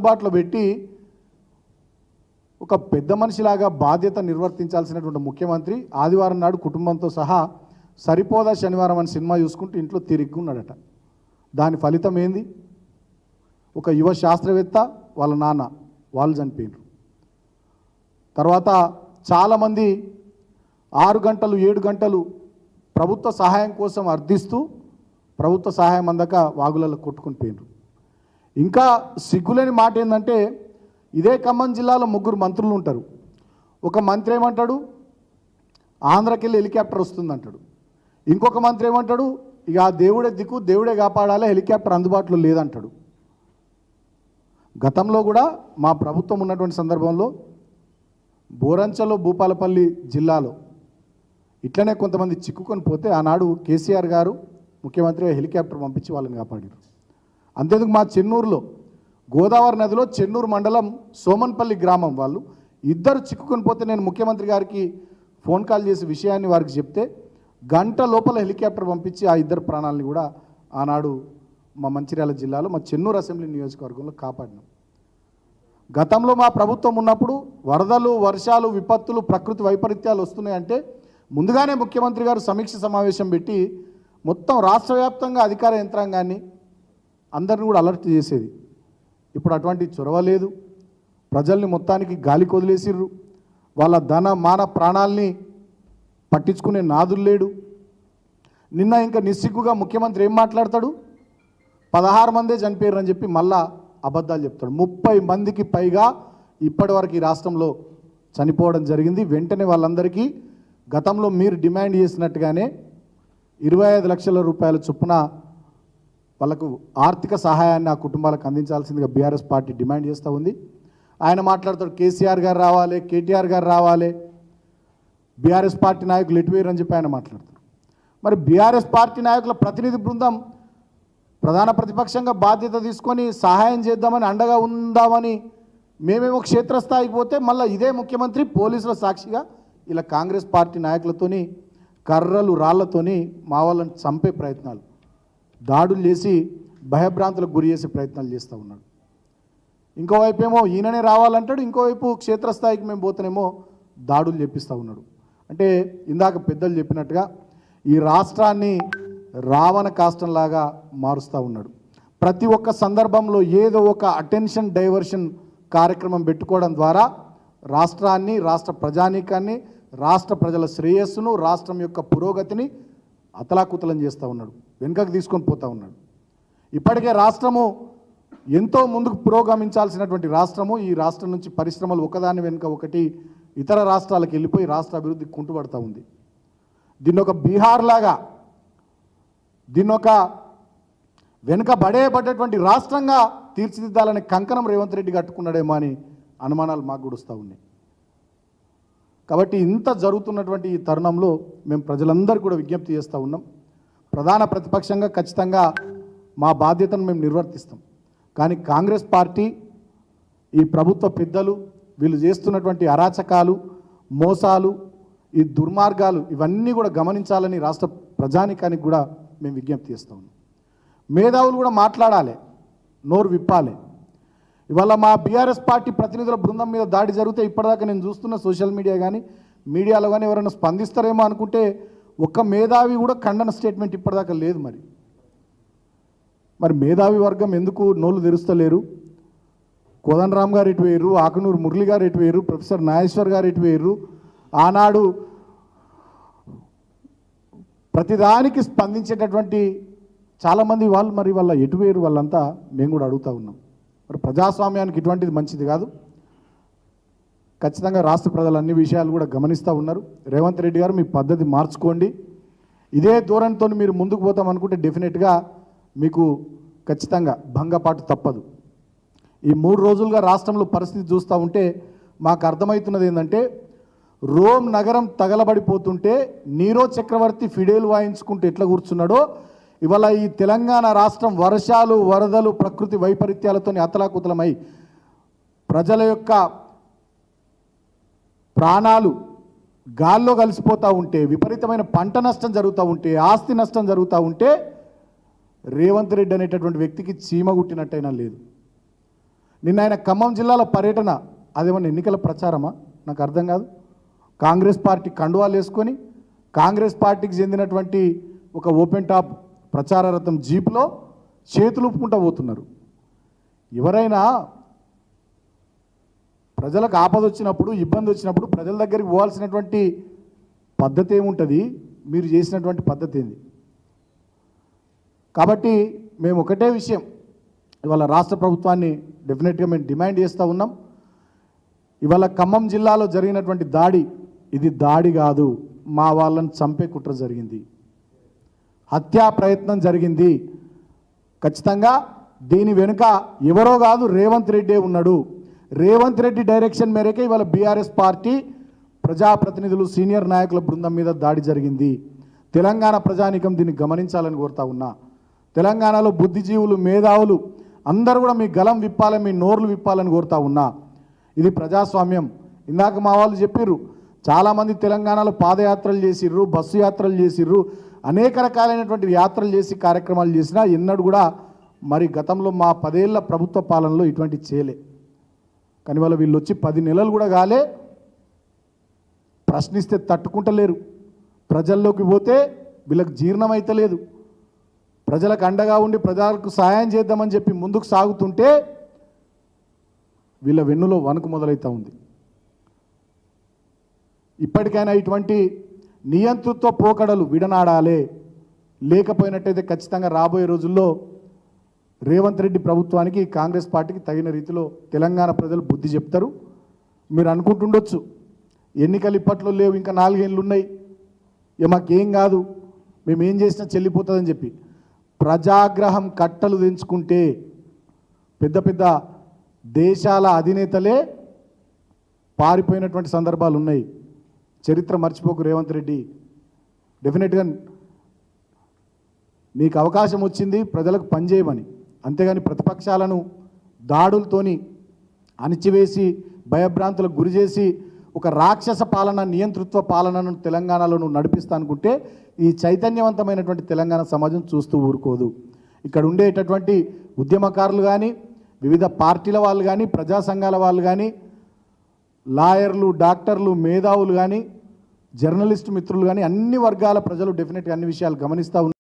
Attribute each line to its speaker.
Speaker 1: అందుబాటులో పెట్టి ఒక పెద్ద మనిషిలాగా బాధ్యత నిర్వర్తించాల్సినటువంటి ముఖ్యమంత్రి ఆదివారం నాడు కుటుంబంతో సహా సరిపోదా శనివారం అని సినిమా చూసుకుంటూ ఇంట్లో తిరిగున్నాడట. దాని ఫలితం ఏంది? ఒక యువ శాస్త్రవేత్త వాళ్ళ నాన్న వాళ్ళు చనిపోయినారు. తర్వాత చాలామంది 6 గంటలు 7 గంటలు ప్రభుత్వ సహాయం కోసం అర్థిస్తూ ప్రభుత్వ సహాయం అందక వాగులలో కొట్టుకుని పోయినారు. ఇంకా సిగ్గులేని మాట ఏంటంటే ఇదే ఖమ్మం జిల్లాలో 3 మంత్రులు ఉంటారు. ఒక మంత్రి ఏమంటాడు, ఆంధ్రాకి వెళ్ళి హెలికాప్టర్ వస్తుందంటాడు. ఇంకొక మంత్రి ఏమంటాడు, ఇక ఆ దేవుడే దిక్కు, దేవుడే కాపాడాలి, హెలికాప్టర్ అందుబాటులో లేదంటాడు. గతంలో కూడా మా ప్రభుత్వం ఉన్నటువంటి సందర్భంలో బోరంచలో భూపాలపల్లి జిల్లాలో ఇట్లనే కొంతమంది చిక్కుకొని పోతే ఆనాడు కేసీఆర్ గారు ముఖ్యమంత్రిగా హెలికాప్టర్ పంపించి వాళ్ళని కాపాడారు. అంతేందుకు మా చెన్నూరులో గోదావరి నదిలో చెన్నూరు మండలం సోమన్పల్లి గ్రామం వాళ్ళు 2 చిక్కుకొని పోతే నేను ముఖ్యమంత్రి గారికి ఫోన్ కాల్ చేసి విషయాన్ని వారికి చెప్తే గంట లోపల హెలికాప్టర్ పంపించి ఆ 2 ప్రాణాలని కూడా ఆనాడు మా మంచిర్యాల జిల్లాలో మా చెన్నూరు అసెంబ్లీ నియోజకవర్గంలో కాపాడినాం. గతంలో మా ప్రభుత్వం ఉన్నప్పుడు వరదలు, వర్షాలు, విపత్తులు, ప్రకృతి వైపరీత్యాలు వస్తున్నాయంటే ముందుగానే ముఖ్యమంత్రి గారు సమీక్ష సమావేశం పెట్టి మొత్తం రాష్ట్ర వ్యాప్తంగా అధికార యంత్రాంగాన్ని అందరిని కూడా అలర్ట్ చేసేది. ఇప్పుడు అటువంటి చొరవ లేదు. ప్రజల్ని మొత్తానికి గాలికి వదిలేసిర్రు. వాళ్ళ ధన మాన ప్రాణాలని పట్టించుకునే నాదులు లేడు. నిన్న ఇంకా నిస్సిగ్గుగా ముఖ్యమంత్రి ఏం మాట్లాడతాడు, 16 మందే చనిపోయారని చెప్పి మళ్ళా అబద్ధాలు చెప్తాడు. 30 మందికి పైగా ఇప్పటివరకు ఈ రాష్ట్రంలో చనిపోవడం జరిగింది. వెంటనే వాళ్ళందరికీ గతంలో మీరు డిమాండ్ చేసినట్టుగానే 25 లక్షల రూపాయల చొప్పున వాళ్ళకు ఆర్థిక సహాయాన్ని ఆ కుటుంబాలకు అందించాల్సిందిగా బీఆర్ఎస్ పార్టీ డిమాండ్ చేస్తూ ఉంది. ఆయన మాట్లాడతాడు కేసీఆర్ గారు రావాలి, కేటీఆర్ గారు రావాలి, బీఆర్ఎస్ పార్టీ నాయకులు ఎటువేరు అని చెప్పి ఆయన మాట్లాడతారు. మరి బీఆర్ఎస్ పార్టీ నాయకుల ప్రతినిధి బృందం ప్రధాన ప్రతిపక్షంగా బాధ్యత తీసుకొని సహాయం చేద్దామని అండగా ఉందామని మేమేమో క్షేత్రస్థాయికి పోతే మళ్ళీ ఇదే ముఖ్యమంత్రి పోలీసుల సాక్షిగా ఇలా కాంగ్రెస్ పార్టీ నాయకులతోని కర్రలు రాళ్లతోని మా వాళ్ళని చంపే ప్రయత్నాలు, దాడులు చేసి భయభ్రాంతులకు గురి చేసే ప్రయత్నాలు చేస్తూ ఉన్నాడు. ఇంకోవైపు ఏమో ఈయననే రావాలంటాడు, ఇంకోవైపు క్షేత్రస్థాయికి మేము పోతేనేమో దాడులు చేపిస్తూ ఉన్నాడు. అంటే ఇందాక పెద్దలు చెప్పినట్టుగా ఈ రాష్ట్రాన్ని రావణ కాష్టంలాగా మారుస్తూ ఉన్నాడు. ప్రతి ఒక్క సందర్భంలో ఏదో ఒక అటెన్షన్ డైవర్షన్ కార్యక్రమం పెట్టుకోవడం ద్వారా రాష్ట్రాన్ని, రాష్ట్ర ప్రజానీకాన్ని, రాష్ట్ర ప్రజల శ్రేయస్సును, రాష్ట్రం యొక్క పురోగతిని అతలాకుతలం చేస్తూ ఉన్నాడు, వెనుకకు తీసుకొని పోతూ ఉన్నాడు. ఇప్పటికే రాష్ట్రము ఎంతో ముందుకు పురోగమించాల్సినటువంటి రాష్ట్రము, ఈ రాష్ట్రం నుంచి పరిశ్రమలు ఒకదాని వెనుక ఒకటి ఇతర రాష్ట్రాలకు వెళ్ళిపోయి రాష్ట్ర అభివృద్ధి కుంటుపడుతూ ఉంది. దీన్ని ఒక బీహార్ లాగా, దీన్ని ఒక వెనుకబడేబడ్డటువంటి రాష్ట్రంగా తీర్చిదిద్దాలనే కంకణం రేవంత్ రెడ్డి కట్టుకున్నాడేమో అని అనుమానాలు మాకు కూడా వస్తూ ఉన్నాయి. కాబట్టి ఇంత జరుగుతున్నటువంటి ఈ తరుణంలో మేము ప్రజలందరికీ కూడా విజ్ఞప్తి చేస్తూ ఉన్నాం. ప్రధాన ప్రతిపక్షంగా ఖచ్చితంగా మా బాధ్యతను మేము నిర్వర్తిస్తాం. కానీ కాంగ్రెస్ పార్టీ, ఈ ప్రభుత్వ పెద్దలు వీళ్ళు చేస్తున్నటువంటి అరాచకాలు, మోసాలు, ఈ దుర్మార్గాలు ఇవన్నీ కూడా గమనించాలని రాష్ట్ర ప్రజానికానికి కూడా మేము విజ్ఞప్తి చేస్తూ ఉన్నాం. మేధావులు కూడా మాట్లాడాలి, నోరు విప్పాలి. ఇవాళ మా బీఆర్ఎస్ పార్టీ ప్రతినిధుల బృందం మీద దాడి జరిగితే ఇప్పటిదాకా నేను చూస్తున్న సోషల్ మీడియా కానీ మీడియాలో కానీ ఎవరైనా స్పందిస్తారేమో అనుకుంటే ఒక్క మేధావి కూడా ఖండన స్టేట్మెంట్ ఇప్పటిదాకా లేదు. మరి మేధావి వర్గం ఎందుకు నోళ్ళు తెరుస్తలేరు? కోదండరామ్ గారు ఎటు వేయరు, ఆకునూరు మురళి గారు ఎటు వేయరు, ప్రొఫెసర్ నాగేశ్వర్ గారు ఎటు వేయరు, ఆనాడు ప్రతిదానికి స్పందించేటటువంటి చాలామంది వాళ్ళు మరి వాళ్ళ ఎటు వేయరు, వాళ్ళంతా మేము కూడా అడుగుతూ ఉన్నాం. మరి ప్రజాస్వామ్యానికి ఇటువంటిది మంచిది కాదు. ఖచ్చితంగా రాష్ట్ర ప్రజలు అన్ని విషయాలు కూడా గమనిస్తూ ఉన్నారు. రేవంత్ రెడ్డి గారు మీ పద్ధతి మార్చుకోండి. ఇదే ధోరణితో మీరు ముందుకు పోతాం అనుకుంటే డెఫినెట్గా మీకు ఖచ్చితంగా భంగపాటు తప్పదు. ఈ 3 రోజులుగా రాష్ట్రంలో పరిస్థితి చూస్తూ ఉంటే మాకు అర్థమవుతున్నది ఏంటంటే రోమ్ నగరం తగలబడిపోతుంటే నీరో చక్రవర్తి ఫిడేలు వాయించుకుంటూ ఎట్లా కూర్చున్నాడో ఇవాళ ఈ తెలంగాణ రాష్ట్రం వర్షాలు, వరదలు, ప్రకృతి వైపరీత్యాలతో అతలాకుతలమై ప్రజల యొక్క ప్రాణాలు గాల్లో కలిసిపోతూ ఉంటే, విపరీతమైన పంట నష్టం జరుగుతూ ఉంటే, ఆస్తి నష్టం జరుగుతూ ఉంటే రేవంత్ రెడ్డి అనేటటువంటి వ్యక్తికి చీమ గుట్టినట్టయినా లేదు. నిన్న ఆయన ఖమ్మం జిల్లాలో పర్యటన అదేమన్నా ఎన్నికల ప్రచారమా? నాకు అర్థం కాదు. కాంగ్రెస్ పార్టీ కండువాలు వేసుకొని కాంగ్రెస్ పార్టీకి చెందినటువంటి ఒక ఓపెన్ టాప్ ప్రచార రథం జీప్లో చేతులు ఊపుకుంటూ పోతున్నారు. ఎవరైనా ప్రజలకు ఆపద వచ్చినప్పుడు, ఇబ్బంది వచ్చినప్పుడు ప్రజల దగ్గరికి పోవాల్సినటువంటి పద్ధతి ఏముంటుంది? మీరు చేసినటువంటి పద్ధతి ఏంది? కాబట్టి మేము ఒకటే విషయం ఇవాళ రాష్ట్ర ప్రభుత్వాన్ని డెఫినెట్గా మేము డిమాండ్ చేస్తూ ఉన్నాం. ఇవాళ ఖమ్మం జిల్లాలో జరిగినటువంటి దాడి ఇది దాడి కాదు, మా వాళ్ళని చంపే కుట్ర జరిగింది, హత్యా ప్రయత్నం జరిగింది. ఖచ్చితంగా దీని వెనుక ఎవరో కాదు, రేవంత్ రెడ్డే ఉన్నాడు. రేవంత్ రెడ్డి డైరెక్షన్ మేరకే ఇవాళ బీఆర్ఎస్ పార్టీ ప్రజాప్రతినిధులు సీనియర్ నాయకుల బృందం మీద దాడి జరిగింది. తెలంగాణ ప్రజానీకం దీన్ని గమనించాలని కోరుతా ఉన్నా. తెలంగాణలో బుద్ధిజీవులు, మేధావులు అందరూ కూడా మీ గలం విప్పాలని, మీ నోర్లు విప్పాలని కోరుతా ఉన్నా. ఇది ప్రజాస్వామ్యం. ఇందాక మా వాళ్ళు చెప్పిర్రు, చాలామంది తెలంగాణలో పాదయాత్రలు చేసిర్రు, బస్సు యాత్రలు చేసిర్రు, అనేక రకాలైనటువంటి యాత్రలు చేసి కార్యక్రమాలు చేసినా ఎన్నడూ కూడా మరి గతంలో మా 10 ఏళ్ల ప్రభుత్వ పాలనలో ఇటువంటి చేయలే. కానీ వాళ్ళు వీళ్ళు వచ్చి 10 నెలలు కూడా కాలే, ప్రశ్నిస్తే తట్టుకుంటలేరు. ప్రజల్లోకి పోతే వీళ్ళకి జీర్ణమైతలేదు. ప్రజలకు అండగా ఉండి ప్రజలకు సహాయం చేద్దామని చెప్పి ముందుకు సాగుతుంటే వీళ్ళ వెన్నులో వణుకు మొదలవుతూ ఉంది. ఇప్పటికైనా ఇటువంటి నియంతృత్వ పోకడలు విడనాడాలే. లేకపోయినట్టయితే ఖచ్చితంగా రాబోయే రోజుల్లో రేవంత్ రెడ్డి ప్రభుత్వానికి, కాంగ్రెస్ పార్టీకి తగిన రీతిలో తెలంగాణ ప్రజలు బుద్ధి చెప్తారు. మీరు అనుకుంటుండొచ్చు ఎన్నికలు ఇప్పట్లో లేవు, ఇంకా 4 ఏళ్ళు ఉన్నాయి, మాకేం కాదు, మేము ఏం చేసినా చెల్లిపోతుందని చెప్పి. ప్రజాగ్రహం కట్టలు తెంచుకుంటే పెద్ద పెద్ద దేశాల అధినేతలే పారిపోయినటువంటి సందర్భాలు ఉన్నాయి. చరిత్ర మర్చిపోకు రేవంత్ రెడ్డి. డెఫినెట్గా నీకు అవకాశం వచ్చింది ప్రజలకు పనిచేయమని, అంతేగాని ప్రతిపక్షాలను దాడులతోని అణిచివేసి భయభ్రాంతులకు గురి చేసి ఒక రాక్షస పాలన, నియంతృత్వ పాలనను తెలంగాణలో నువ్వు నడిపిస్తా అనుకుంటే ఈ చైతన్యవంతమైనటువంటి తెలంగాణ సమాజం చూస్తూ ఊరుకోదు. ఇక్కడ ఉండేటటువంటి ఉద్యమకారులు కానీ, వివిధ పార్టీల వాళ్ళు కానీ, ప్రజా సంఘాల వాళ్ళు కానీ, లాయర్లు, డాక్టర్లు, మేధావులు కానీ, జర్నలిస్టు మిత్రులు కానీ, అన్ని వర్గాల ప్రజలు డెఫినెట్గా అన్ని విషయాలు గమనిస్తూ ఉన్నారు.